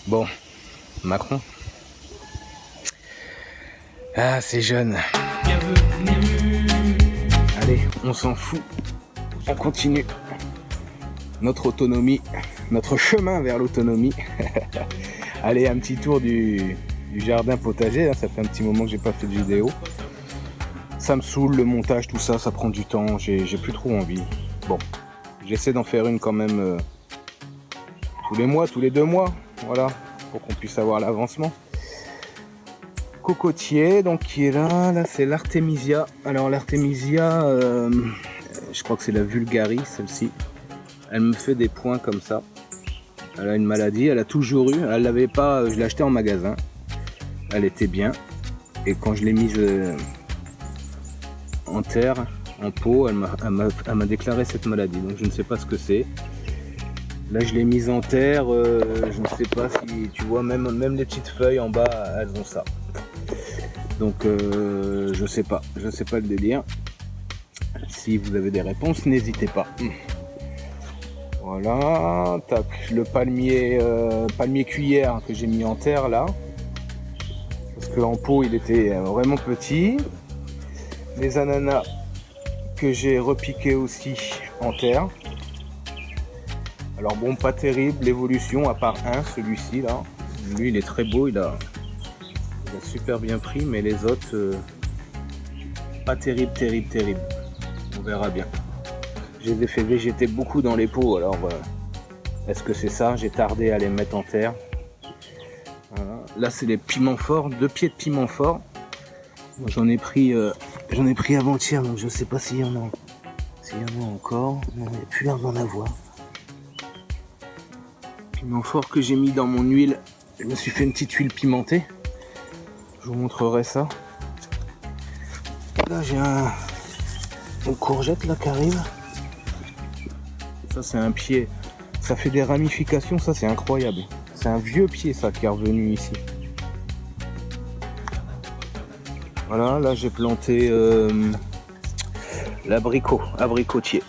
Bon, Macron. Ah, c'est jeune. Bienvenue. Allez, on s'en fout. On continue. Notre autonomie, notre chemin vers l'autonomie. Allez, un petit tour du jardin potager. Ça fait un petit moment que j'ai pas fait de vidéo. Ça me saoule, le montage, tout ça, ça prend du temps. J'ai plus trop envie. Bon, j'essaie d'en faire une quand même tous les mois, tous les 2 mois. Voilà, pour qu'on puisse avoir l'avancement. Cocotier, donc qui est là. Là, c'est l'Artemisia. Alors, l'Artemisia, je crois que c'est la Vulgaris, celle-ci. Elle me fait des points comme ça. Elle a une maladie, elle a toujours eu. Elle l'avait pas, je l'ai acheté en magasin. Elle était bien. Et quand je l'ai mise en terre, en pot, elle m'a déclaré cette maladie. Donc je ne sais pas ce que c'est. Là, je l'ai mise en terre. Je ne sais pas si tu vois, même les petites feuilles en bas, elles ont ça. Donc je sais pas le délire. Si vous avez des réponses, n'hésitez pas. Voilà, tac, le palmier cuillère que j'ai mis en terre là, parce que en pot il était vraiment petit. Les ananas que j'ai repiqué aussi en terre. Alors bon, pas terrible l'évolution à part celui-ci là. Lui il est très beau, il a super bien pris, mais les autres pas terrible. On verra bien. Je les ai fait végéter beaucoup dans les pots, alors est-ce que c'est ça? J'ai tardé à les mettre en terre. Voilà. Là c'est les piments forts, 2 pieds de piment fort. J'en ai pris avant-hier, donc je sais pas s'il y en a encore. Non, il n'y a plus l'air d'en avoir. Piment fort que j'ai mis dans mon huile. Je me suis fait une petite huile pimentée. Je vous montrerai ça. Là j'ai une courgette là qui arrive. Ça c'est un pied, ça fait des ramifications, ça c'est incroyable. C'est un vieux pied ça qui est revenu ici. Voilà, là j'ai planté abricotier.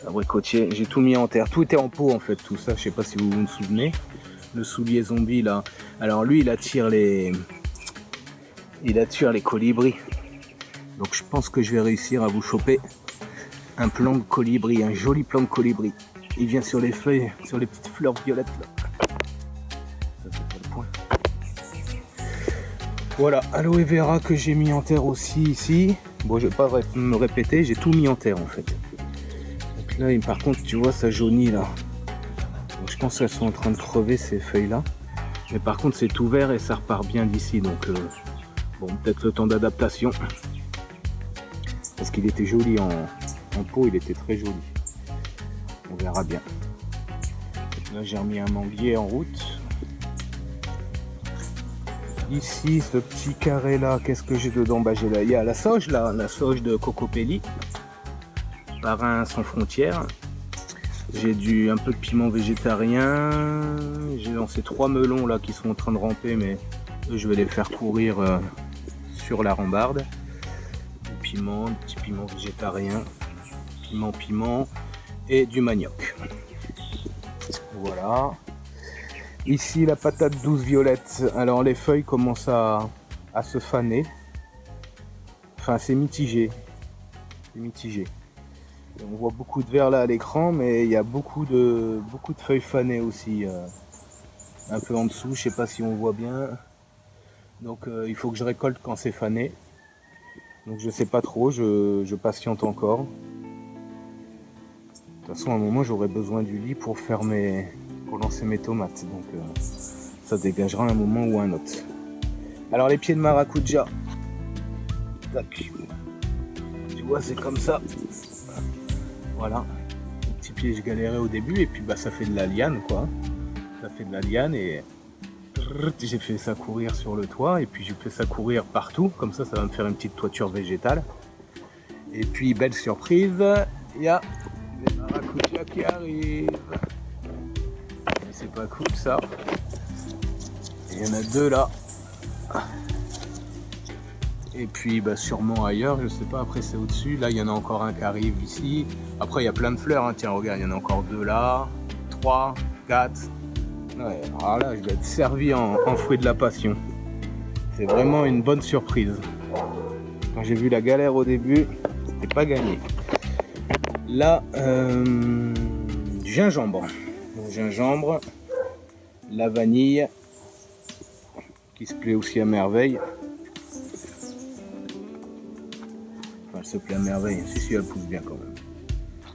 Abricotier, j'ai tout mis en terre, tout était en pot en fait, tout ça, je sais pas si vous vous souvenez. Le soulier zombie là, alors lui il attire les colibris. Donc je pense que je vais réussir à vous choper un plant de colibri, un joli plant de colibri. Il vient sur les feuilles, sur les petites fleurs violettes là. Ça c'est pas le point. Voilà, aloe vera que j'ai mis en terre aussi ici. Bon, je vais pas me répéter, j'ai tout mis en terre en fait. Donc là, par contre, tu vois, ça jaunit là. Donc, je pense qu'elles sont en train de crever ces feuilles là. Mais par contre, c'est tout vert et ça repart bien d'ici. Donc, bon, peut-être le temps d'adaptation. Parce qu'il était joli en pot, il était très joli. On verra bien. Là j'ai remis un manguier en route. Ici ce petit carré là, qu'est-ce que j'ai dedans? Bah il y a la sauge là, la sauge de Cocopelli. Parrain sans frontières. J'ai un peu de piment végétarien. J'ai lancé 3 melons là qui sont en train de ramper, mais eux, je vais les faire courir sur la rambarde. Du petit piment végétarien. Piment et du manioc. Voilà. Ici la patate douce violette. Alors les feuilles commencent à se faner. Enfin c'est mitigé. On voit beaucoup de vert là à l'écran, mais il y a beaucoup de feuilles fanées aussi. Un peu en dessous, je sais pas si on voit bien. Donc il faut que je récolte quand c'est fané. Donc je sais pas trop, je patiente encore. De toute façon, à un moment, j'aurai besoin du lit pour lancer mes tomates. Donc, ça dégagera un moment ou un autre. Alors, les pieds de maracuja. Tac. Tu vois, c'est comme ça. Voilà. Les petits pieds, je galérais au début. Et puis, bah, ça fait de la liane, quoi. Ça fait de la liane et j'ai fait ça courir sur le toit. Et puis, j'ai fait ça courir partout. Comme ça, ça va me faire une petite toiture végétale. Et puis, belle surprise. Il y a les maracuja qui arrivent. C'est pas cool ça. Il y en a 2 là. Et puis bah, sûrement ailleurs, je sais pas, après c'est au-dessus. Là il y en a encore un qui arrive ici. Après il y a plein de fleurs, hein. Tiens regarde, il y en a encore 2 là. 3, 4. Ouais, alors là, je vais être servi en fruit de la passion. C'est vraiment une bonne surprise. Quand j'ai vu la galère au début, c'était pas gagné. Là, gingembre. Donc, gingembre, la vanille, qui se plaît aussi à merveille. Enfin, elle se plaît à merveille. Si, elle pousse bien quand même.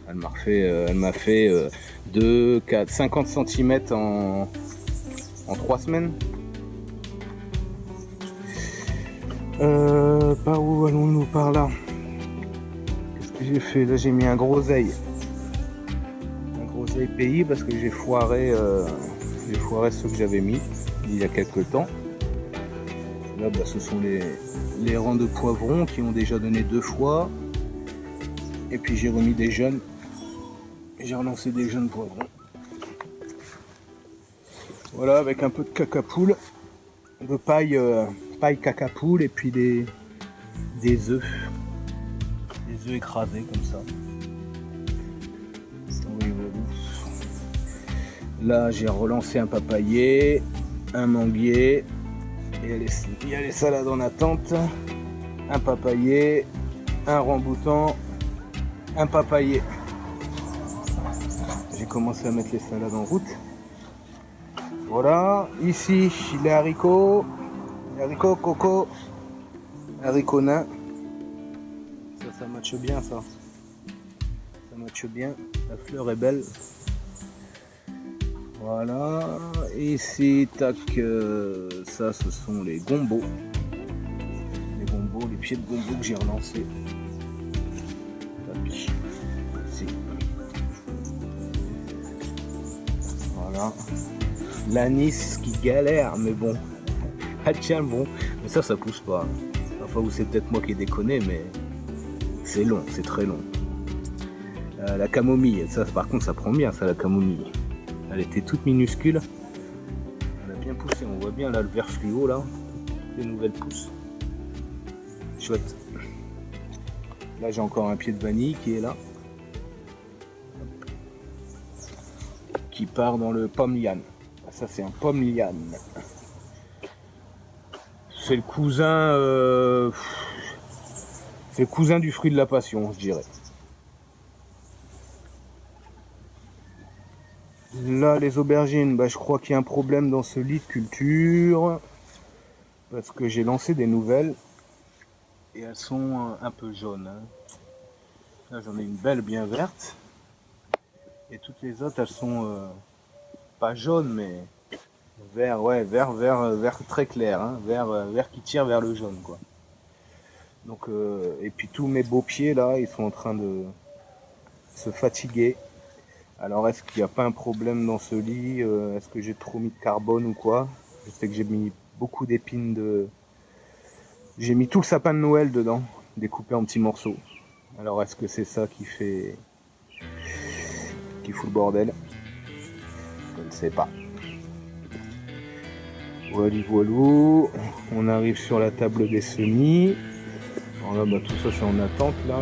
Elle m'a fait 2, 4, 50 cm en 3 semaines. Par où allons-nous? Par là. Qu'est-ce que j'ai fait? Là, j'ai mis un groseille. Un groseille pays parce que j'ai foiré ceux que j'avais mis il y a quelques temps. Là, bah, ce sont les rangs de poivrons qui ont déjà donné 2 fois. Et puis j'ai remis des jeunes. J'ai relancé des jeunes poivrons. Voilà, avec un peu de cacapoule, de paille cacapoule et puis des œufs. Des œufs écrasés comme ça. Là, j'ai relancé un papayer, un manguier. Il y a les salades en attente. Un papayer, un ramboutan, un papayer. J'ai commencé à mettre les salades en route. Voilà, ici les haricots coco, haricots nains. Ça matche bien ça. Ça matche bien, la fleur est belle. Voilà, ici tac, ça ce sont les gombos. Les pieds de gombo que j'ai relancés. Ici. Voilà. L'anis qui galère, mais bon. Ah tiens, bon. Mais ça pousse pas. Enfin, ou c'est peut-être moi qui ai déconné, mais c'est long, c'est très long. La camomille, ça par contre, ça prend bien, ça, la camomille. Elle était toute minuscule. Elle a bien poussé, on voit bien là le vert fluo, là. Les nouvelles pousses. Chouette. Là, j'ai encore un pied de vanille qui est là. Qui part dans le pomme liane. Ça, c'est un pomme liane. C'est le cousin. C'est le cousin du fruit de la passion, je dirais. Là, les aubergines, bah, je crois qu'il y a un problème dans ce lit de culture. Parce que j'ai lancé des nouvelles. Et elles sont un peu jaunes. Hein. Là, j'en ai une belle bien verte. Et toutes les autres, elles sont pas jaunes, mais vert, ouais, vert très clair, hein, vert qui tire vers le jaune, quoi. Donc, et puis tous mes beaux pieds là, ils sont en train de se fatiguer. Alors, est-ce qu'il n'y a pas un problème dans ce lit? Est-ce que j'ai trop mis de carbone ou quoi? Je sais que j'ai mis beaucoup d'épines de. J'ai mis tout le sapin de Noël dedans, découpé en petits morceaux. Alors, est-ce que c'est ça qui fout le bordel? Je ne sais pas. Voilou, on arrive sur la table des semis. Alors là, bah, tout ça c'est en attente là.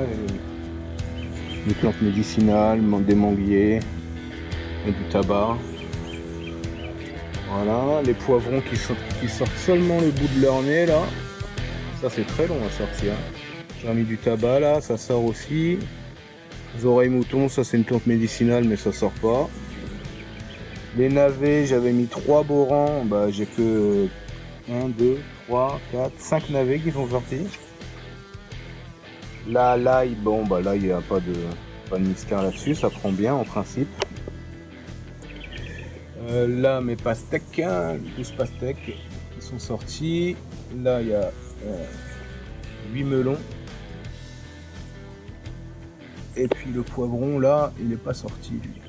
Des plantes médicinales, des manguiers, et du tabac. Voilà, les poivrons qui sortent seulement le bout de leur nez là. Ça c'est très long à sortir. J'ai mis du tabac là, ça sort aussi. Les oreilles moutons, ça c'est une plante médicinale mais ça sort pas. Les navets, j'avais mis 3 beaux rangs, bah j'ai que 1, 2, 3, 4, 5 navets qui sont sortis. Là, l'ail, bon bah là il n'y a pas de mystère là-dessus, ça prend bien en principe. Là mes pastèques, 12 pastèques qui sont sortis. Là il y a 8 melons. Et puis le poivron là, il n'est pas sorti lui.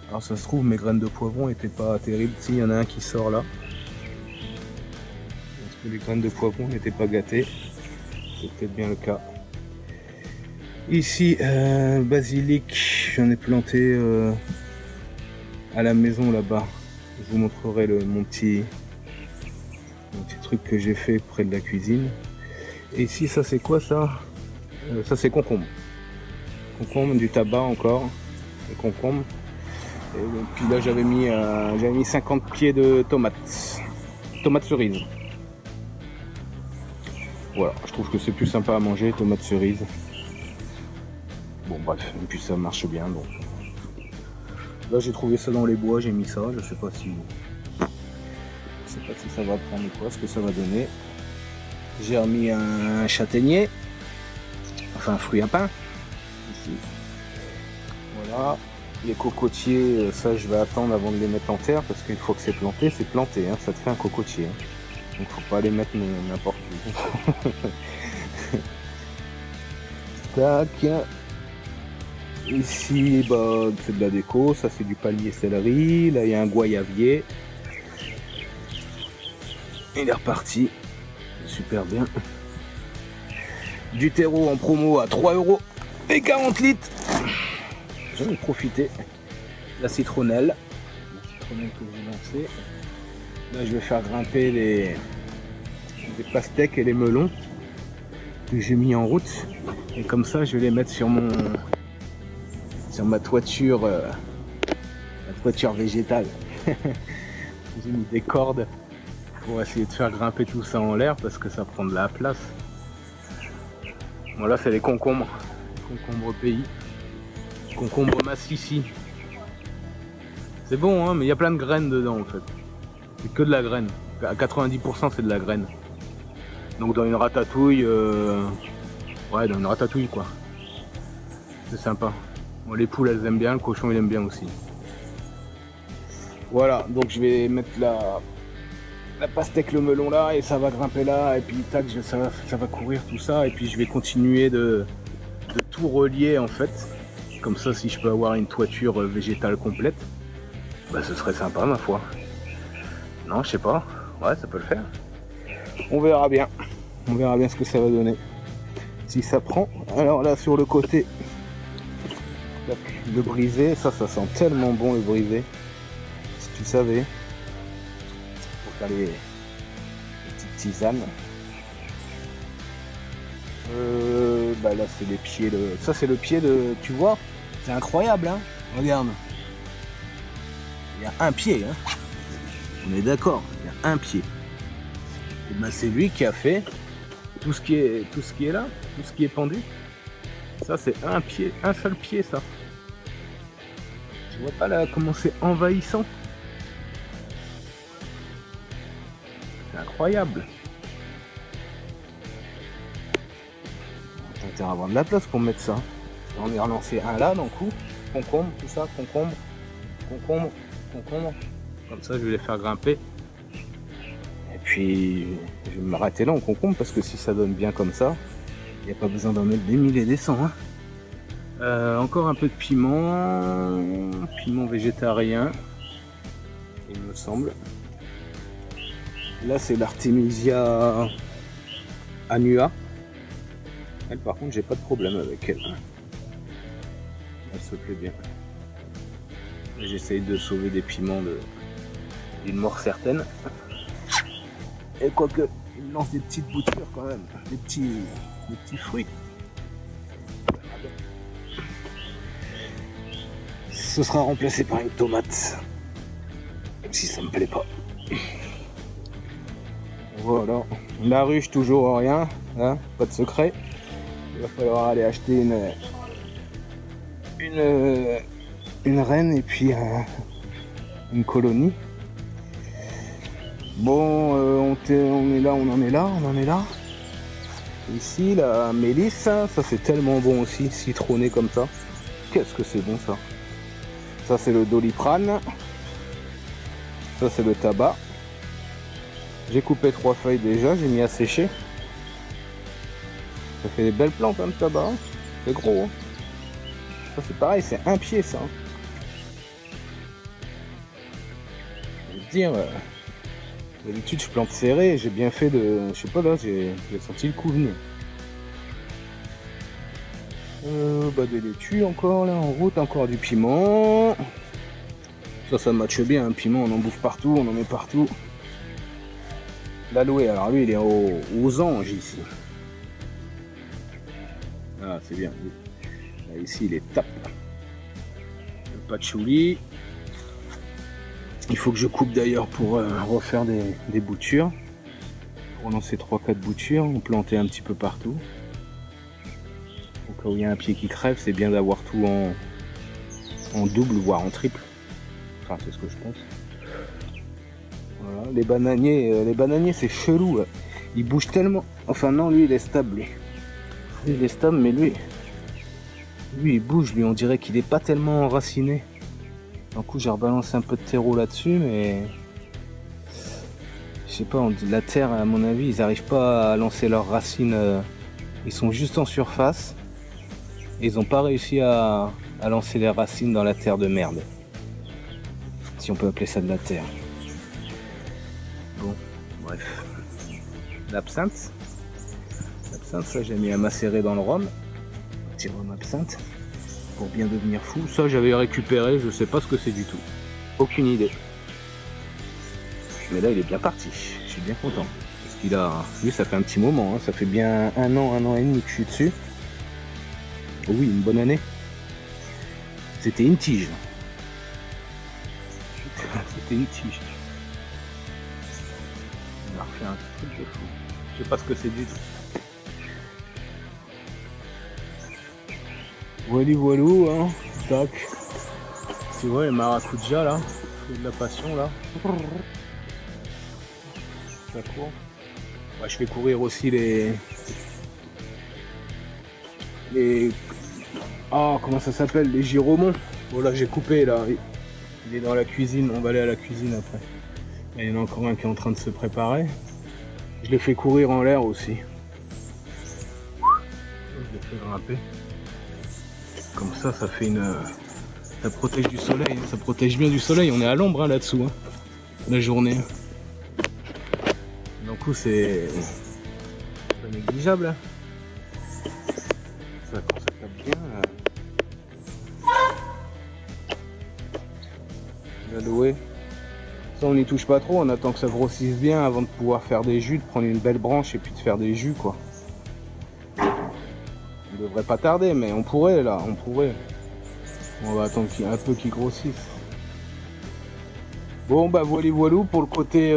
Alors ça se trouve mes graines de poivron n'étaient pas terribles. Si, il y en a un qui sort là. Parce que les graines de poivron n'étaient pas gâtées. C'est peut-être bien le cas. Ici, basilic, j'en ai planté à la maison là-bas. Je vous montrerai mon petit truc que j'ai fait près de la cuisine. Et ici, ça c'est quoi ça? Ça c'est concombre. Concombre, du tabac encore. Les concombres. Et puis là j'avais mis 50 pieds de tomates cerises. Voilà, je trouve que c'est plus sympa à manger, tomates cerises. Bon bref, et puis ça marche bien donc. Là j'ai trouvé ça dans les bois, j'ai mis ça, je sais pas si ça va prendre quoi, ce que ça va donner. J'ai remis un châtaignier, enfin un fruit à pain. Ici. Voilà. Les cocotiers, ça je vais attendre avant de les mettre en terre parce qu'une fois que c'est planté, hein, ça te fait un cocotier. Hein. Donc faut pas les mettre n'importe où. Tac. Ici bah, c'est de la déco, ça c'est du palmier céleri, là il y a un goyavier. Il est reparti, super bien. Du terreau en promo à 3 € et 40 litres. J'en ai profité. La citronnelle que j'ai lancée. Là je vais faire grimper les pastèques et les melons que j'ai mis en route. Et comme ça je vais les mettre sur ma toiture, végétale. J'ai mis des cordes pour essayer de faire grimper tout ça en l'air parce que ça prend de la place. Voilà, c'est les concombres. Concombre pays. Concombre massissi. C'est bon, hein, mais il y a plein de graines dedans en fait. C'est que de la graine. À 90% c'est de la graine. Donc dans une ratatouille, ouais, dans une ratatouille quoi. C'est sympa. Bon, les poules elles aiment bien, le cochon il aime bien aussi. Voilà, donc je vais mettre la pastèque, le melon là, et ça va grimper là, et puis tac, ça va courir tout ça, et puis je vais continuer de tout relier en fait. Comme ça, si je peux avoir une toiture végétale complète, bah ce serait sympa ma foi. Non, je sais pas, ouais, ça peut le faire. On verra bien ce que ça va donner. Si ça prend, alors là sur le côté, le brisé, ça sent tellement bon le brisé. Si tu savais, pour faire les petites tisanes. Bah là c'est les pieds de. Ça c'est le pied de. Tu vois, c'est incroyable hein. Regarde. Il y a un pied hein. On est d'accord, il y a un pied. Et ben c'est lui qui a fait tout ce qui est là, tout ce qui est pendu. Ça c'est un pied, un seul pied ça. Tu vois pas là comment c'est envahissant. C'est incroyable. On va avoir de la place pour mettre ça. On est relancé un là d'un coup. Concombre, tout ça, concombre. Comme ça je vais les faire grimper. Et puis je vais m'arrêter là en concombre parce que si ça donne bien comme ça, il n'y a pas besoin d'en mettre des mille et des cents. Hein. Encore un peu de piment végétarien, il me semble. Là c'est l'Artemisia annua. Elle par contre j'ai pas de problème avec elle. Elle se plaît bien. J'essaye de sauver des piments d'une mort certaine. Et quoique il lance des petites boutures quand même, des petits fruits. Ce sera remplacé par une tomate. Même si ça me plaît pas. Voilà. La ruche toujours rien, hein, pas de secret. Il va falloir aller acheter une reine et puis une colonie. Bon, on est là, on en est là. Ici, la mélisse, ça c'est tellement bon aussi, citronné comme ça. Qu'est-ce que c'est bon ça. Ça c'est le doliprane. Ça c'est le tabac. J'ai coupé 3 feuilles déjà, j'ai mis à sécher. Ça fait des belles plantes hein, le tabac. C'est gros. Hein. Ça c'est pareil, c'est un pied ça. Je veux dire, d'habitude je plante serré, j'ai bien fait de. Je sais pas là, j'ai senti le coup venir. Bah des laitues encore là en route, encore du piment. Ça matche bien, un piment on en bouffe partout, on en met partout. L'aloe, alors lui il est aux anges ici. Ah c'est bien. Là, ici il est top. Le patchouli. Il faut que je coupe d'ailleurs pour refaire des boutures. Pour lancer 3-4 boutures, on plantait un petit peu partout. Au cas où il y a un pied qui crève, c'est bien d'avoir tout en double, voire en triple. Enfin, c'est ce que je pense. Voilà, les bananiers c'est chelou. Il bouge tellement. Enfin non, lui il est stable. Lui il est stable, mais lui il bouge. Lui, on dirait qu'il est pas tellement enraciné. Du coup, j'ai rebalancé un peu de terreau là-dessus, mais je sais pas. La terre, à mon avis, ils n'arrivent pas à lancer leurs racines. Ils sont juste en surface. Et ils n'ont pas réussi à lancer les racines dans la terre de merde. Si on peut appeler ça de la terre. Bon, bref. L'absinthe. L'absinthe, ça j'ai mis à macérer dans le rhum. Petit rhum absinthe. Pour bien devenir fou. Ça j'avais récupéré, je sais pas ce que c'est du tout. Aucune idée. Mais là il est bien parti. Je suis bien content. Parce qu'il a. Lui ça fait un petit moment, hein. Ça fait bien un an et demi que je suis dessus. Oh oui, une bonne année. C'était une tige. C'était une tige. On a refait un truc de fou. Je sais pas ce que c'est du tout. Voilou, hein. Tac. Tu vois les maracujas là, de la passion là. Ça court. Ouais, je fais courir aussi les. Ah, comment ça s'appelle? Les giromons. Voilà, j'ai coupé là. Il est dans la cuisine. On va aller à la cuisine après. Il y en a encore un qui est en train de se préparer. Je l'ai fait courir en l'air aussi. Je l'ai fait grimper. Comme ça, ça fait une. Ça protège du soleil. Ça protège bien du soleil. On est à l'ombre hein, là-dessous. Hein, la journée. Du coup, c'est pas négligeable. Hein. Ça, quand ça tape bien. L'aloe. Ça, on n'y touche pas trop. On attend que ça grossisse bien avant de pouvoir faire des jus, de prendre une belle branche et puis de faire des jus, quoi. On devrait pas tarder, mais on pourrait là. On pourrait. On va attendre un peu qu'il grossisse. Bon, bah voilou pour le côté.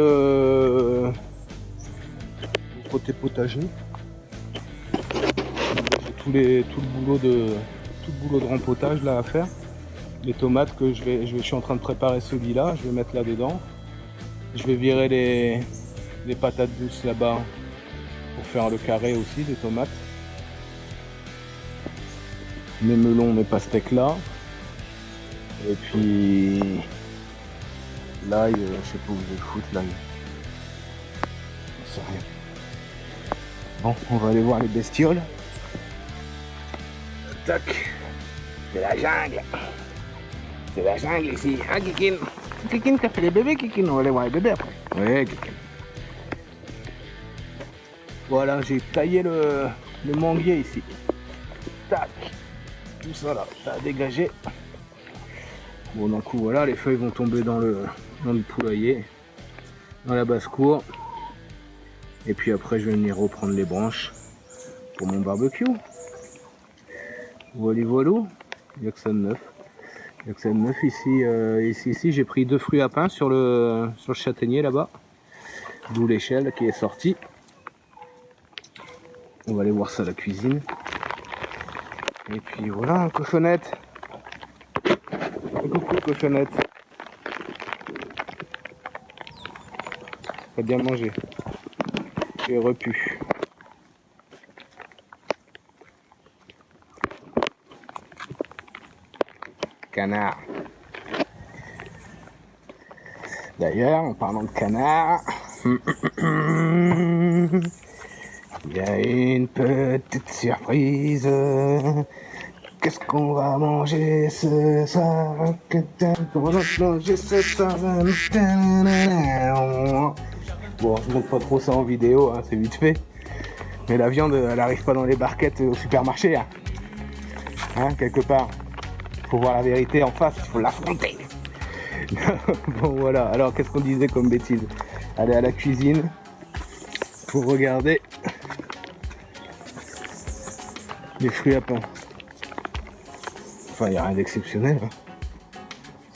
Côté potager. J'ai tout le boulot de rempotage là à faire. Les tomates que je suis en train de préparer celui-là, je vais mettre là dedans. Je vais virer les patates douces là-bas pour faire le carré aussi des tomates. Mes melons, mes pastèques là. Et puis l'ail, je sais pas où je vais le foutre l'ail. C'est rien. Bon, on va aller voir les bestioles. Tac. C'est la jungle. C'est la jungle ici. Hein, Kikine? Kikine, t'as fait les bébés, Kikine? On va aller voir les bébés après. Ouais, Kikine. Voilà, j'ai taillé le manguier ici. Tac. Tout ça là, ça a dégagé. Bon, d'un coup, voilà, les feuilles vont tomber dans le poulailler, dans la basse-cour. Et puis après, je vais venir reprendre les branches pour mon barbecue. Voilou. Il n'y a que ça de neuf. Il n'y a que ça de neuf ici. Ici, j'ai pris 2 fruits à pain sur le châtaignier là-bas. D'où l'échelle qui est sortie. On va aller voir ça à la cuisine. Et puis voilà, cochonnette. Coucou, cochonnette. T'as bien mangé. Tu es repu. Canard. D'ailleurs, en parlant de canard, il y a une petite surprise. Qu'est-ce qu'on va manger ce soir? Qu'on va manger ce soir? Bon, je montre pas trop ça en vidéo, hein, c'est vite fait. Mais la viande, elle arrive pas dans les barquettes au supermarché. Hein, quelque part. Faut voir la vérité en face, il faut l'affronter. Bon voilà, alors qu'est-ce qu'on disait comme bêtise? Aller à la cuisine pour regarder les fruits à pain. Enfin, il n'y a rien d'exceptionnel. Hein.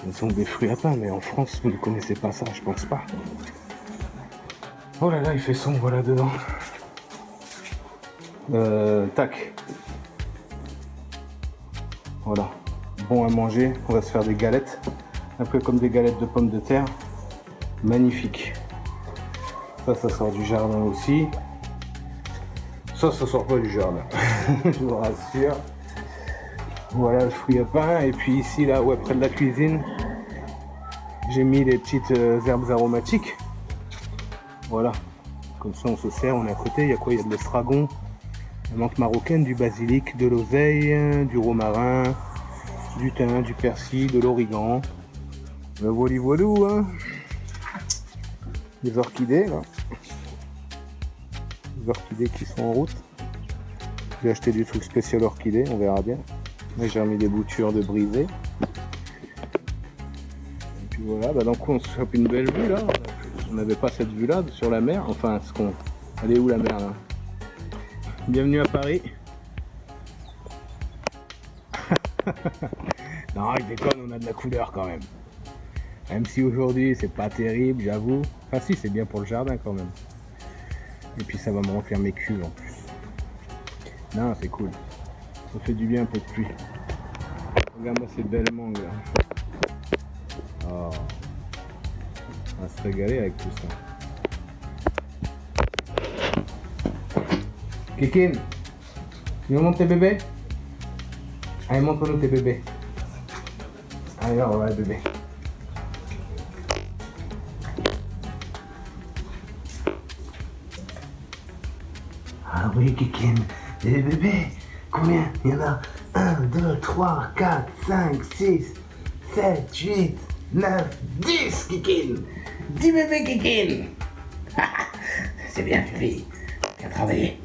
Ils ont des fruits à pain, mais en France, vous ne connaissez pas ça, je pense pas. Oh là là, il fait sombre là-dedans. Tac. Voilà. Bon à manger. On va se faire des galettes. Un peu comme des galettes de pommes de terre. Magnifique. Ça sort du jardin aussi. Ça sort pas du jardin. Je vous rassure. Voilà le fruit à pain. Et puis ici, là, ouais, près de la cuisine, j'ai mis les petites herbes aromatiques. Voilà. Comme ça, on se sert. On est à côté. Il y a quoi? Il y a de l'estragon, la menthe marocaine, du basilic, de l'oseille, du romarin, du thym, du persil, de l'origan. Le voilou, hein. Les orchidées, là. Les orchidées qui sont en route. J'ai acheté du truc spécial orchidée, on verra bien. Là, j'ai remis des boutures de brisées. Et puis voilà, bah, donc on se chope une belle vue là. On n'avait pas cette vue là sur la mer. Enfin, elle est où la mer là? Bienvenue à Paris. Non, je déconne, on a de la couleur quand même. Même si aujourd'hui c'est pas terrible, j'avoue. Enfin si, c'est bien pour le jardin quand même. Et puis ça va me remplir mes cuves en plus. Non, c'est cool. Ça fait du bien un peu de pluie. Regarde-moi ces belles mangues là. Oh. On va se régaler avec tout ça. Kikine, tu nous montres tes bébés? Allez, montre-nous tes bébés. Allez, là, on va bébé. Ah oui, Kikine, les bébés, combien? Il y en a 1, 2, 3, 4, 5, 6, 7, 8, 9, 10, Kikine. 10 bébés, Kikine. C'est bien, Fifi. Bien travaillé.